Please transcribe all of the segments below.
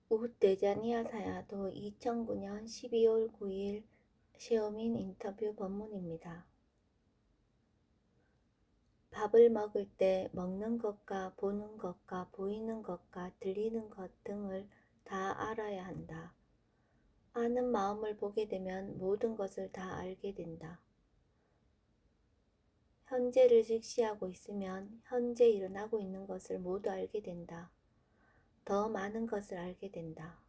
우대자니아사야도 2009년 12월 9일 셰어민 인터뷰 본문입니다. 밥을 먹을 때 먹는 것과 보는 것과 보이는 것과 들리는 것 등을 다 알아야 한다. 아는 마음을 보게 되면 모든 것을 다 알게 된다. 현재를 직시하고 있으면 현재 일어나고 있는 것을 모두 알게 된다. 더 많은 것을 알게 된다.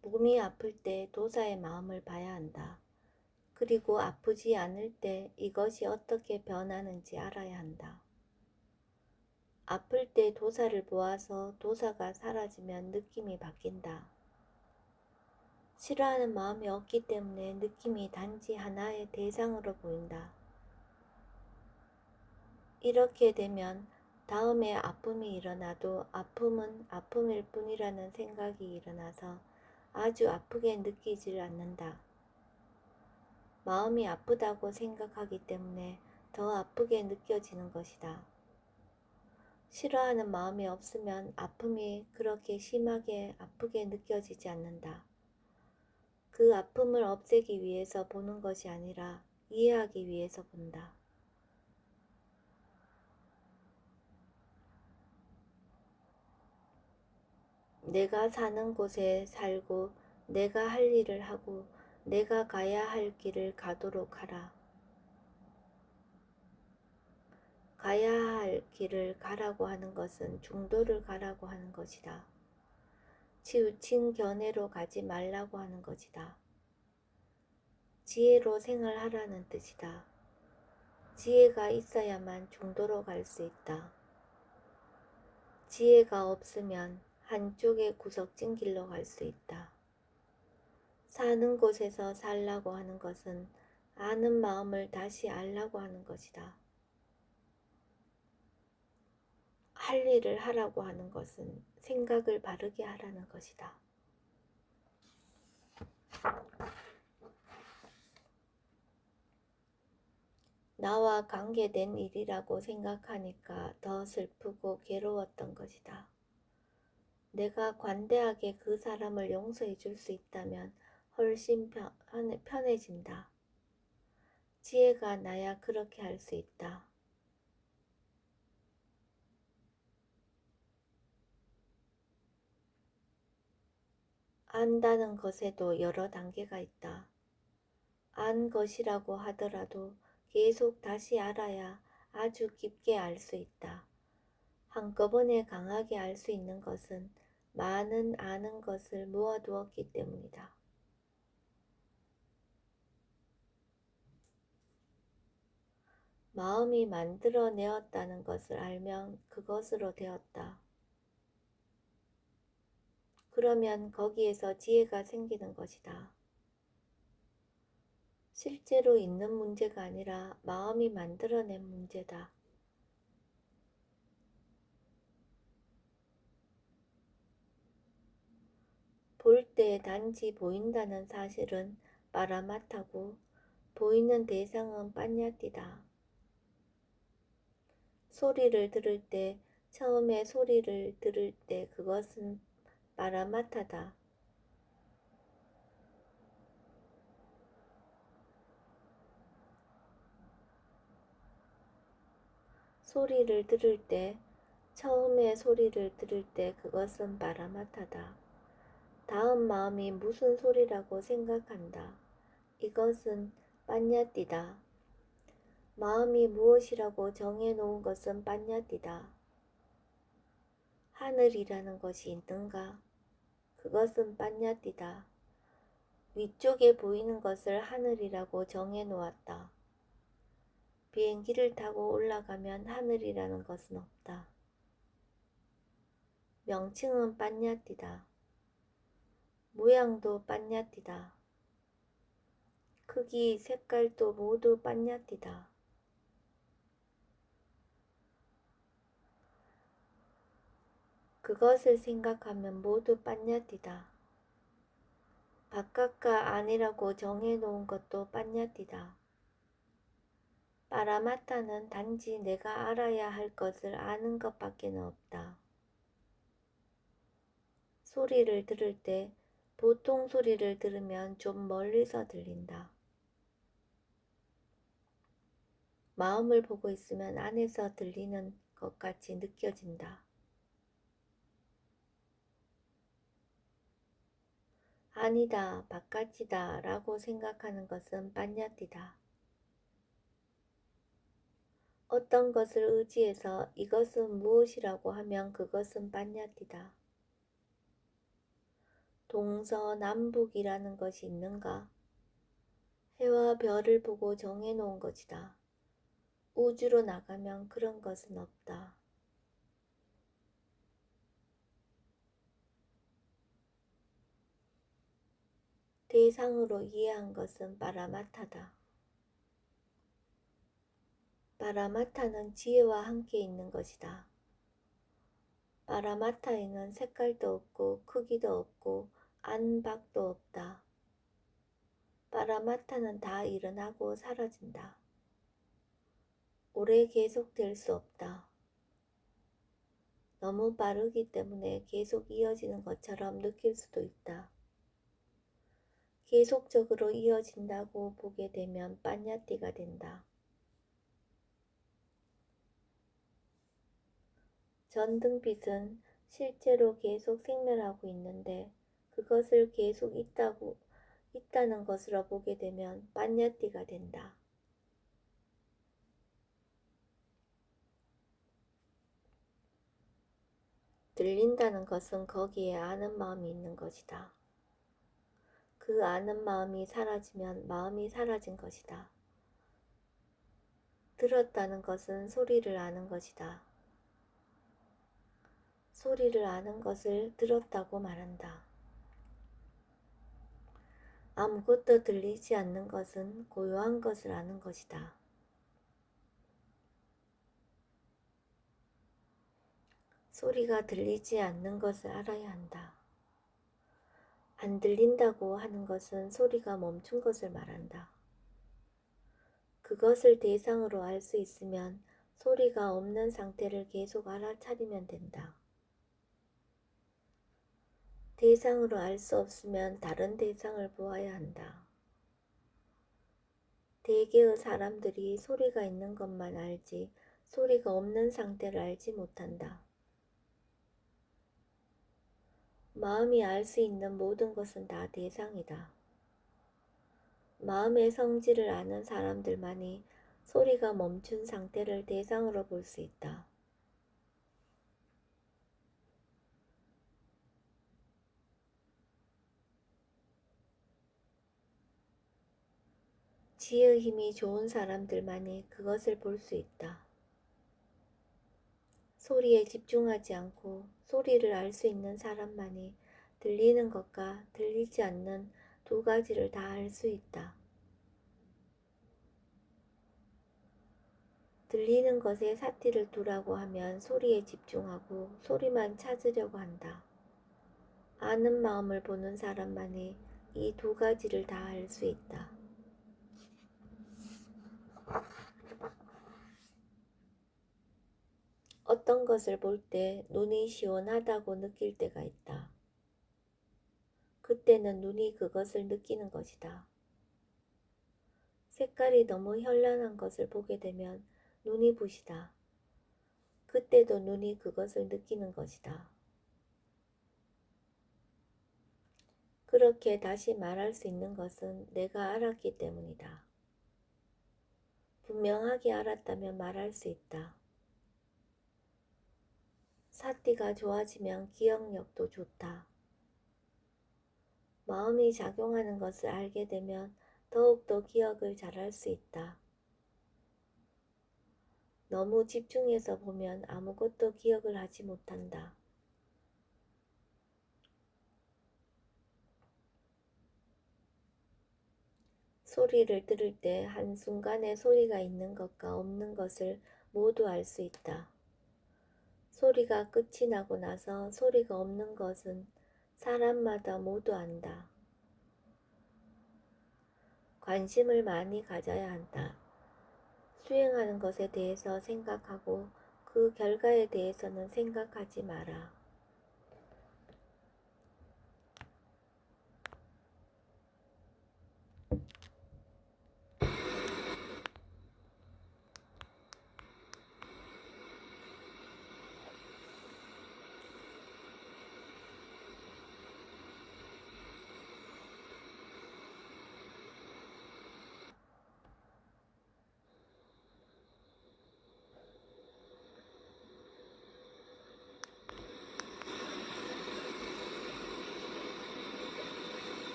몸이 아플 때 도사의 마음을 봐야 한다. 그리고 아프지 않을 때 이것이 어떻게 변하는지 알아야 한다. 아플 때 도사를 보아서 도사가 사라지면 느낌이 바뀐다. 싫어하는 마음이 없기 때문에 느낌이 단지 하나의 대상으로 보인다. 이렇게 되면 다음에 아픔이 일어나도 아픔은 아픔일 뿐이라는 생각이 일어나서 아주 아프게 느끼질 않는다. 마음이 아프다고 생각하기 때문에 더 아프게 느껴지는 것이다. 싫어하는 마음이 없으면 아픔이 그렇게 심하게 아프게 느껴지지 않는다. 그 아픔을 없애기 위해서 보는 것이 아니라 이해하기 위해서 본다. 내가 사는 곳에 살고 내가 할 일을 하고 내가 가야 할 길을 가도록 하라. 가야 할 길을 가라고 하는 것은 중도를 가라고 하는 것이다. 치우친 견해로 가지 말라고 하는 것이다. 지혜로 생활하라는 뜻이다. 지혜가 있어야만 중도로 갈 수 있다. 지혜가 없으면 한쪽의 구석진 길로 갈 수 있다. 사는 곳에서 살라고 하는 것은 아는 마음을 다시 알라고 하는 것이다. 할 일을 하라고 하는 것은 생각을 바르게 하라는 것이다. 나와 관계된 일이라고 생각하니까 더 슬프고 괴로웠던 것이다. 내가 관대하게 그 사람을 용서해 줄 수 있다면 훨씬 편해진다. 지혜가 나야 그렇게 할 수 있다. 안다는 것에도 여러 단계가 있다. 안 것이라고 하더라도 계속 다시 알아야 아주 깊게 알 수 있다. 한꺼번에 강하게 알 수 있는 것은 많은 아는 것을 모아두었기 때문이다. 마음이 만들어내었다는 것을 알면 그것으로 되었다. 그러면 거기에서 지혜가 생기는 것이다. 실제로 있는 문제가 아니라 마음이 만들어낸 문제다. 볼 때 단지 보인다는 사실은 빠라마타고 보이는 대상은 빠냐띠다. 소리를 들을 때 처음에 소리를 들을 때 그것은 빠라마타다. 소리를 들을 때 처음에 소리를 들을 때 그것은 빠라마타다. 다음 마음이 무슨 소리라고 생각한다. 이것은 빠냐띠다. 마음이 무엇이라고 정해놓은 것은 빠냐띠다. 하늘이라는 것이 있는가? 그것은 빠냐띠다. 위쪽에 보이는 것을 하늘이라고 정해놓았다. 비행기를 타고 올라가면 하늘이라는 것은 없다. 명칭은 빠냐띠다. 모양도 빠냐띠다. 크기, 색깔도 모두 빠냐띠다. 그것을 생각하면 모두 빠냐띠다. 바깥과 안이라고 정해놓은 것도 빠냐띠다. 빠라마타는 단지 내가 알아야 할 것을 아는 것밖에는 없다. 소리를 들을 때 보통 소리를 들으면 좀 멀리서 들린다. 마음을 보고 있으면 안에서 들리는 것 같이 느껴진다. 아니다, 바깥이다 라고 생각하는 것은 빤야띠다. 어떤 것을 의지해서 이것은 무엇이라고 하면 그것은 빤야띠다. 동서남북이라는 것이 있는가? 해와 별을 보고 정해놓은 것이다. 우주로 나가면 그런 것은 없다. 대상으로 이해한 것은 파라마타다. 파라마타는 지혜와 함께 있는 것이다. 파라마타에는 색깔도 없고 크기도 없고 안팎도 없다. 파라마타는 다 일어나고 사라진다. 오래 계속될 수 없다. 너무 빠르기 때문에 계속 이어지는 것처럼 느낄 수도 있다. 계속적으로 이어진다고 보게 되면 빤야띠가 된다. 전등빛은 실제로 계속 생멸하고 있는데 그것을 계속 있다는 것으로 보게 되면 빤야띠가 된다. 들린다는 것은 거기에 아는 마음이 있는 것이다. 그 아는 마음이 사라지면 마음이 사라진 것이다. 들었다는 것은 소리를 아는 것이다. 소리를 아는 것을 들었다고 말한다. 아무것도 들리지 않는 것은 고요한 것을 아는 것이다. 소리가 들리지 않는 것을 알아야 한다. 안 들린다고 하는 것은 소리가 멈춘 것을 말한다. 그것을 대상으로 알 수 있으면 소리가 없는 상태를 계속 알아차리면 된다. 대상으로 알 수 없으면 다른 대상을 보아야 한다. 대개의 사람들이 소리가 있는 것만 알지 소리가 없는 상태를 알지 못한다. 마음이 알 수 있는 모든 것은 다 대상이다. 마음의 성질을 아는 사람들만이 소리가 멈춘 상태를 대상으로 볼 수 있다. 지혜의 힘이 좋은 사람들만이 그것을 볼 수 있다. 소리에 집중하지 않고 소리를 알 수 있는 사람만이 들리는 것과 들리지 않는 두 가지를 다 알 수 있다. 들리는 것에 사티를 두라고 하면 소리에 집중하고 소리만 찾으려고 한다. 아는 마음을 보는 사람만이 이 두 가지를 다 알 수 있다. 어떤 것을 볼 때 눈이 시원하다고 느낄 때가 있다. 그때는 눈이 그것을 느끼는 것이다. 색깔이 너무 현란한 것을 보게 되면 눈이 부시다. 그때도 눈이 그것을 느끼는 것이다. 그렇게 다시 말할 수 있는 것은 내가 알았기 때문이다. 분명하게 알았다면 말할 수 있다. 사띠가 좋아지면 기억력도 좋다. 마음이 작용하는 것을 알게 되면 더욱더 기억을 잘할 수 있다. 너무 집중해서 보면 아무것도 기억을 하지 못한다. 소리를 들을 때 한순간에 소리가 있는 것과 없는 것을 모두 알 수 있다. 소리가 끝이 나고 나서 소리가 없는 것은 사람마다 모두 안다. 관심을 많이 가져야 한다. 수행하는 것에 대해서 생각하고 그 결과에 대해서는 생각하지 마라.